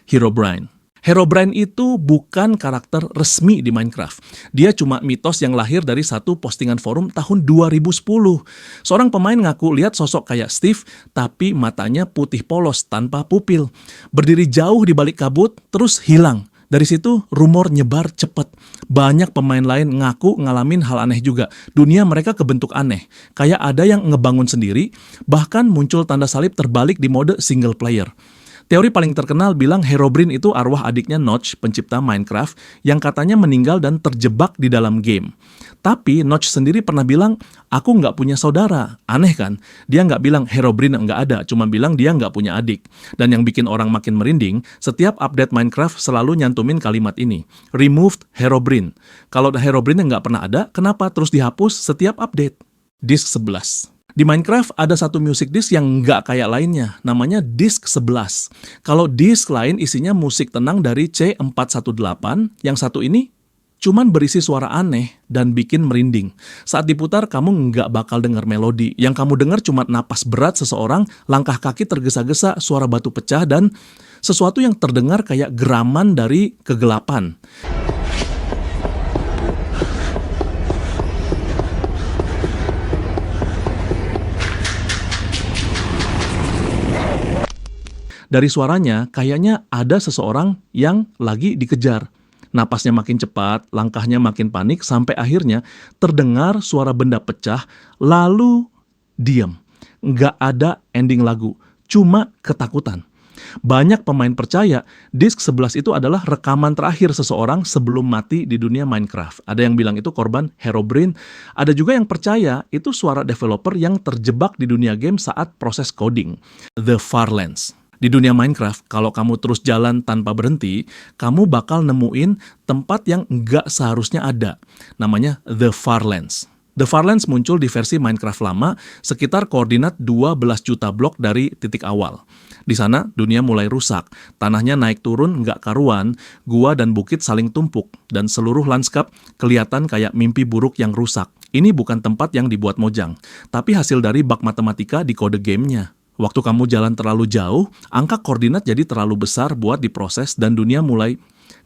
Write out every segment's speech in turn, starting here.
Herobrine. Herobrine itu bukan karakter resmi di Minecraft. Dia cuma mitos yang lahir dari satu postingan forum tahun 2010. Seorang pemain ngaku lihat sosok kayak Steve, tapi matanya putih polos tanpa pupil. Berdiri jauh di balik kabut, terus hilang. Dari situ rumor nyebar cepet. Banyak pemain lain ngaku ngalamin hal aneh juga. Dunia mereka kebentuk aneh. Kayak ada yang ngebangun sendiri, bahkan muncul tanda salib terbalik di mode single player. Teori paling terkenal bilang Herobrine itu arwah adiknya Notch, pencipta Minecraft, yang katanya meninggal dan terjebak di dalam game. Tapi Notch sendiri pernah bilang, aku nggak punya saudara. Aneh kan? Dia nggak bilang Herobrine nggak ada, cuma bilang dia nggak punya adik. Dan yang bikin orang makin merinding, setiap update Minecraft selalu nyantumin kalimat ini, removed Herobrine. Kalau Herobrine nggak pernah ada, kenapa terus dihapus setiap update? Disk 11. Di Minecraft ada satu music disc yang nggak kayak lainnya, namanya disk 11. Kalau disk lain isinya musik tenang dari C418, yang satu ini cuman berisi suara aneh dan bikin merinding. Saat diputar, kamu nggak bakal dengar melodi. Yang kamu dengar cuma napas berat seseorang, langkah kaki tergesa-gesa, suara batu pecah, dan sesuatu yang terdengar kayak geraman dari kegelapan. Dari suaranya, kayaknya ada seseorang yang lagi dikejar. Napasnya makin cepat, langkahnya makin panik, sampai akhirnya terdengar suara benda pecah, lalu diam. Nggak ada ending lagu, cuma ketakutan. Banyak pemain percaya disk 11 itu adalah rekaman terakhir seseorang sebelum mati di dunia Minecraft. Ada yang bilang itu korban Herobrine, ada juga yang percaya itu suara developer yang terjebak di dunia game saat proses coding. The Farlands. Di dunia Minecraft, kalau kamu terus jalan tanpa berhenti, kamu bakal nemuin tempat yang nggak seharusnya ada. Namanya The Farlands. The Farlands muncul di versi Minecraft lama sekitar koordinat 12 juta blok dari titik awal. Di sana, dunia mulai rusak. Tanahnya naik turun nggak karuan, gua dan bukit saling tumpuk, dan seluruh lanskap kelihatan kayak mimpi buruk yang rusak. Ini bukan tempat yang dibuat Mojang, tapi hasil dari bug matematika di kode gamenya. Waktu kamu jalan terlalu jauh, angka koordinat jadi terlalu besar buat diproses dan dunia mulai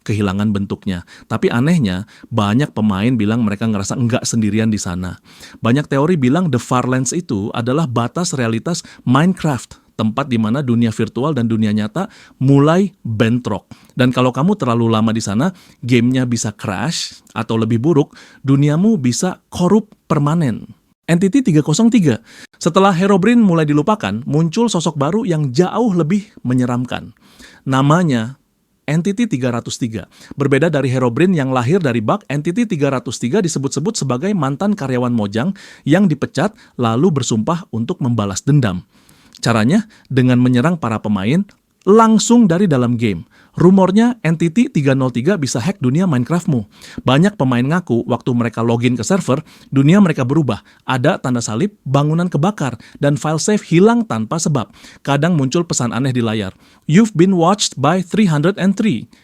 kehilangan bentuknya. Tapi anehnya, banyak pemain bilang mereka ngerasa nggak sendirian di sana. Banyak teori bilang The Farlands itu adalah batas realitas Minecraft, tempat di mana dunia virtual dan dunia nyata mulai bentrok. Dan kalau kamu terlalu lama di sana, gamenya bisa crash, atau lebih buruk, duniamu bisa korup permanen. Entity 303. Setelah Herobrine mulai dilupakan, muncul sosok baru yang jauh lebih menyeramkan. Namanya Entity 303. Berbeda dari Herobrine yang lahir dari bug, Entity 303 disebut-sebut sebagai mantan karyawan Mojang yang dipecat lalu bersumpah untuk membalas dendam. Caranya dengan menyerang para pemain langsung dari dalam game. Rumornya Entity 303 bisa hack dunia Minecraftmu. Banyak pemain ngaku waktu mereka login ke server, dunia mereka berubah. Ada tanda salib, bangunan kebakar, dan file save hilang tanpa sebab. Kadang muncul pesan aneh di layar. You've been watched by 303.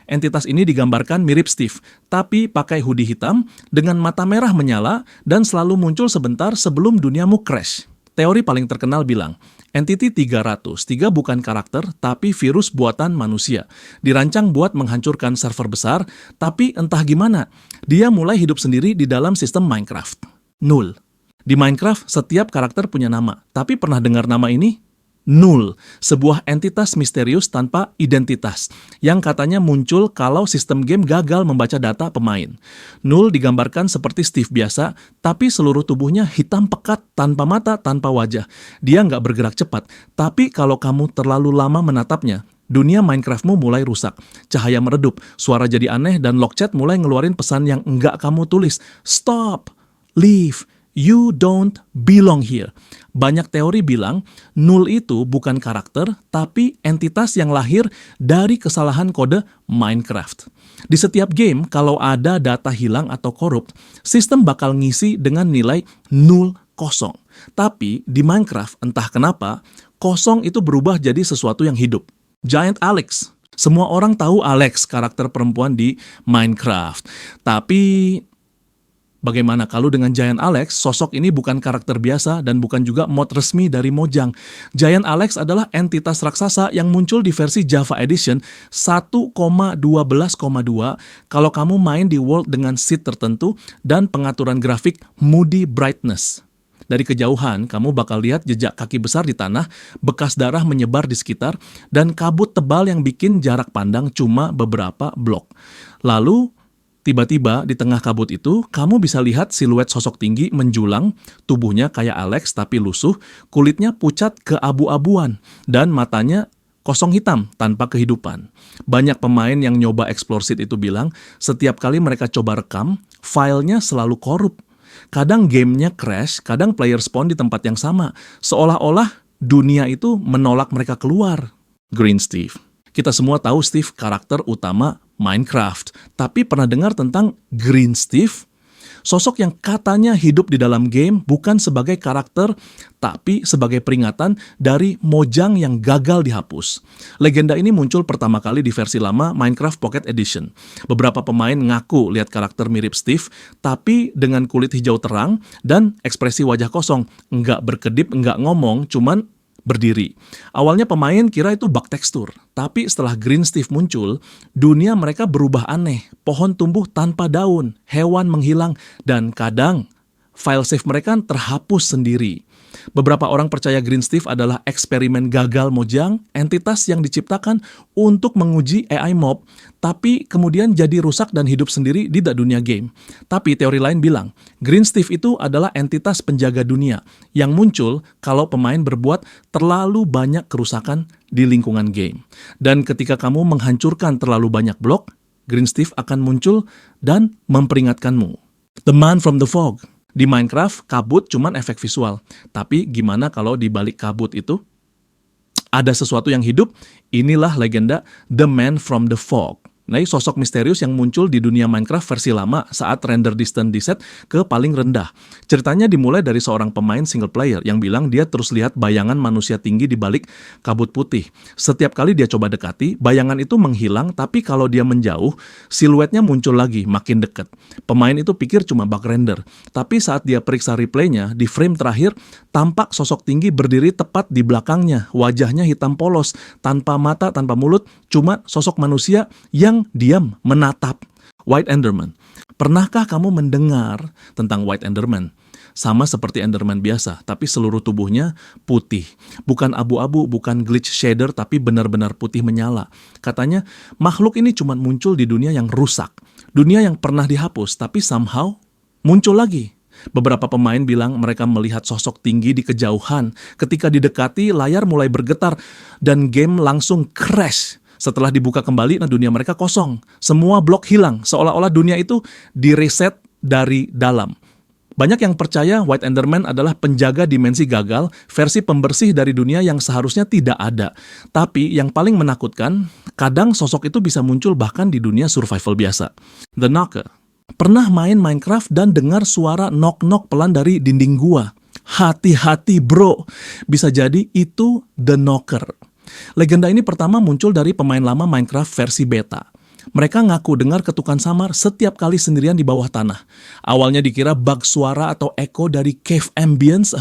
Entitas ini digambarkan mirip Steve, tapi pakai hoodie hitam, dengan mata merah menyala, dan selalu muncul sebentar sebelum duniamu crash. Teori paling terkenal bilang, Entity 303 bukan karakter, tapi virus buatan manusia. Dirancang buat menghancurkan server besar, tapi entah gimana, dia mulai hidup sendiri di dalam sistem Minecraft. Null. Di Minecraft, setiap karakter punya nama. Tapi pernah dengar nama ini? Null, sebuah entitas misterius tanpa identitas, yang katanya muncul kalau sistem game gagal membaca data pemain. Null digambarkan seperti Steve biasa, tapi seluruh tubuhnya hitam pekat, tanpa mata, tanpa wajah. Dia nggak bergerak cepat, tapi kalau kamu terlalu lama menatapnya, dunia Minecraftmu mulai rusak. Cahaya meredup, suara jadi aneh, dan Logchat mulai ngeluarin pesan yang nggak kamu tulis. Stop, leave, you don't belong here. Banyak teori bilang, Null itu bukan karakter, tapi entitas yang lahir dari kesalahan kode Minecraft. Di setiap game, kalau ada data hilang atau korup, sistem bakal ngisi dengan nilai 0, kosong. Tapi di Minecraft, entah kenapa, kosong itu berubah jadi sesuatu yang hidup. Giant Alex. Semua orang tahu Alex, karakter perempuan di Minecraft. Tapi Bagaimana kalau dengan Giant Alex, sosok ini bukan karakter biasa dan bukan juga mod resmi dari Mojang. Giant Alex adalah entitas raksasa yang muncul di versi Java Edition 1,12,2 kalau kamu main di world dengan seed tertentu dan pengaturan grafik Moody Brightness. Dari kejauhan, kamu bakal lihat jejak kaki besar di tanah, bekas darah menyebar di sekitar, dan kabut tebal yang bikin jarak pandang cuma beberapa blok. Lalu, tiba-tiba di tengah kabut itu, kamu bisa lihat siluet sosok tinggi menjulang, tubuhnya kayak Alex tapi lusuh, kulitnya pucat keabu-abuan, dan matanya kosong hitam tanpa kehidupan. Banyak pemain yang nyoba explore seed itu bilang, setiap kali mereka coba rekam, filenya selalu korup. Kadang gamenya crash, kadang player spawn di tempat yang sama. Seolah-olah dunia itu menolak mereka keluar. Green Steve. Kita semua tahu Steve karakter utama Minecraft. Tapi pernah dengar tentang Green Steve? Sosok yang katanya hidup di dalam game bukan sebagai karakter, tapi sebagai peringatan dari Mojang yang gagal dihapus. Legenda ini muncul pertama kali di versi lama Minecraft Pocket Edition. Beberapa pemain ngaku lihat karakter mirip Steve, tapi dengan kulit hijau terang dan ekspresi wajah kosong. Nggak berkedip, nggak ngomong, cuman berdiri. Awalnya pemain kira itu bug tekstur, tapi setelah Green Steve muncul, dunia mereka berubah aneh. Pohon tumbuh tanpa daun, hewan menghilang, dan kadang file save mereka terhapus sendiri. Beberapa orang percaya Green Steve adalah eksperimen gagal Mojang, entitas yang diciptakan untuk menguji AI mob, tapi kemudian jadi rusak dan hidup sendiri di dunia game. Tapi teori lain bilang, Green Steve itu adalah entitas penjaga dunia yang muncul kalau pemain berbuat terlalu banyak kerusakan di lingkungan game. Dan ketika kamu menghancurkan terlalu banyak blok, Green Steve akan muncul dan memperingatkanmu. The Man from the Fog. Di Minecraft, kabut cuman efek visual. Tapi gimana kalau di balik kabut itu ada sesuatu yang hidup? Inilah legenda The Man from the Fog. Nah, sosok misterius yang muncul di dunia Minecraft versi lama saat render distance diset ke paling rendah. Ceritanya dimulai dari seorang pemain single player yang bilang dia terus lihat bayangan manusia tinggi di balik kabut putih. Setiap kali dia coba dekati, bayangan itu menghilang, tapi kalau dia menjauh, siluetnya muncul lagi, makin dekat. Pemain itu pikir cuma bug render, tapi saat dia periksa replaynya, di frame terakhir, tampak sosok tinggi berdiri tepat di belakangnya. Wajahnya hitam polos, tanpa mata, tanpa mulut, cuma sosok manusia yang diam menatap. White Enderman. Pernahkah kamu mendengar tentang White Enderman? Sama seperti Enderman biasa, tapi seluruh tubuhnya putih. Bukan abu-abu, bukan glitch shader, tapi benar-benar putih menyala. Katanya, makhluk ini cuma muncul di dunia yang rusak. Dunia yang pernah dihapus, tapi somehow muncul lagi. Beberapa pemain bilang mereka melihat sosok tinggi di kejauhan. Ketika didekati, layar mulai bergetar dan game langsung crash. Setelah dibuka kembali, dunia mereka kosong. Semua blok hilang, seolah-olah dunia itu direset dari dalam. Banyak yang percaya White Enderman adalah penjaga dimensi gagal, versi pembersih dari dunia yang seharusnya tidak ada. Tapi yang paling menakutkan, kadang sosok itu bisa muncul bahkan di dunia survival biasa. The Knocker. Pernah main Minecraft dan dengar suara knock-knock pelan dari dinding gua. Hati-hati bro, bisa jadi itu The Knocker. Legenda ini pertama muncul dari pemain lama Minecraft versi beta. Mereka ngaku dengar ketukan samar setiap kali sendirian di bawah tanah. Awalnya dikira bug suara atau echo dari cave ambience,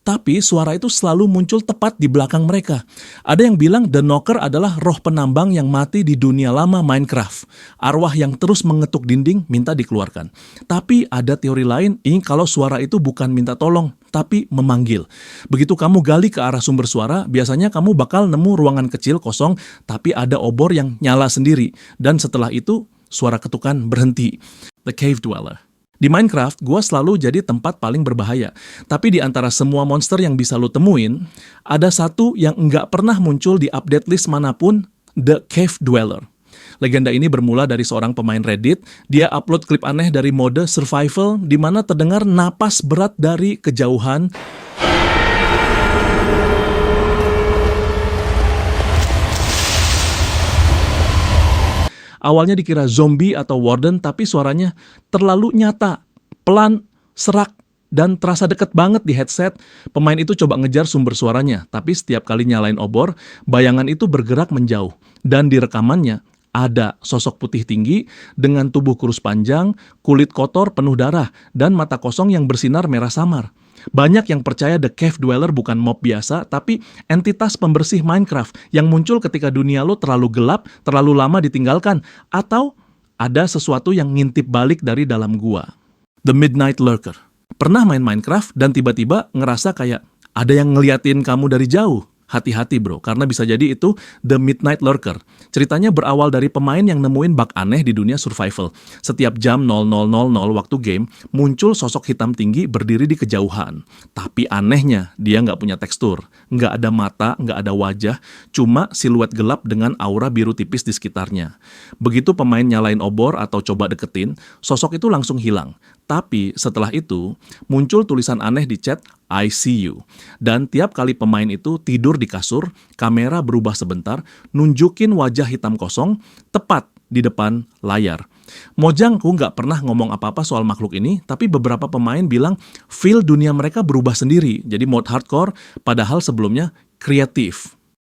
tapi suara itu selalu muncul tepat di belakang mereka. Ada yang bilang The Knocker adalah roh penambang yang mati di dunia lama Minecraft. Arwah yang terus mengetuk dinding minta dikeluarkan. Tapi ada teori lain, ini kalau suara itu bukan minta tolong, tapi memanggil. Begitu kamu gali ke arah sumber suara, biasanya kamu bakal nemu ruangan kecil kosong, tapi ada obor yang nyala sendiri. Dan setelah itu, suara ketukan berhenti. The Cave Dweller. Di Minecraft, gua selalu jadi tempat paling berbahaya. Tapi di antara semua monster yang bisa lo temuin, ada satu yang nggak pernah muncul di update list manapun, The Cave Dweller. Legenda ini bermula dari seorang pemain Reddit. Dia upload klip aneh dari mode survival di mana terdengar napas berat dari kejauhan. Awalnya dikira zombie atau warden, tapi suaranya terlalu nyata, pelan, serak, dan terasa deket banget di headset. Pemain itu coba ngejar sumber suaranya, tapi setiap kali nyalain obor, bayangan itu bergerak menjauh. Dan di rekamannya, Ada sosok putih tinggi dengan tubuh kurus panjang, kulit kotor penuh darah, dan mata kosong yang bersinar merah samar. Banyak yang percaya The Cave Dweller bukan mob biasa, tapi entitas pembersih Minecraft yang muncul ketika dunia lo terlalu gelap, terlalu lama ditinggalkan, atau ada sesuatu yang ngintip balik dari dalam gua. The Midnight Lurker. Pernah main Minecraft dan tiba-tiba ngerasa kayak ada yang ngeliatin kamu dari jauh? Hati-hati bro, karena bisa jadi itu The Midnight Lurker. Ceritanya berawal dari pemain yang nemuin bug aneh di dunia survival. Setiap jam 00.00 waktu game, muncul sosok hitam tinggi berdiri di kejauhan. Tapi anehnya, dia nggak punya tekstur. Nggak ada mata, nggak ada wajah, cuma siluet gelap dengan aura biru tipis di sekitarnya. Begitu pemain nyalain obor atau coba deketin, sosok itu langsung hilang. Tapi setelah itu, muncul tulisan aneh di chat, I see you. Dan tiap kali pemain itu tidur di kasur, kamera berubah sebentar, nunjukin wajah hitam kosong, tepat di depan layar. Mojangku nggak pernah ngomong apa-apa soal makhluk ini, tapi beberapa pemain bilang feel dunia mereka berubah sendiri. Jadi mode hardcore, padahal sebelumnya kreatif.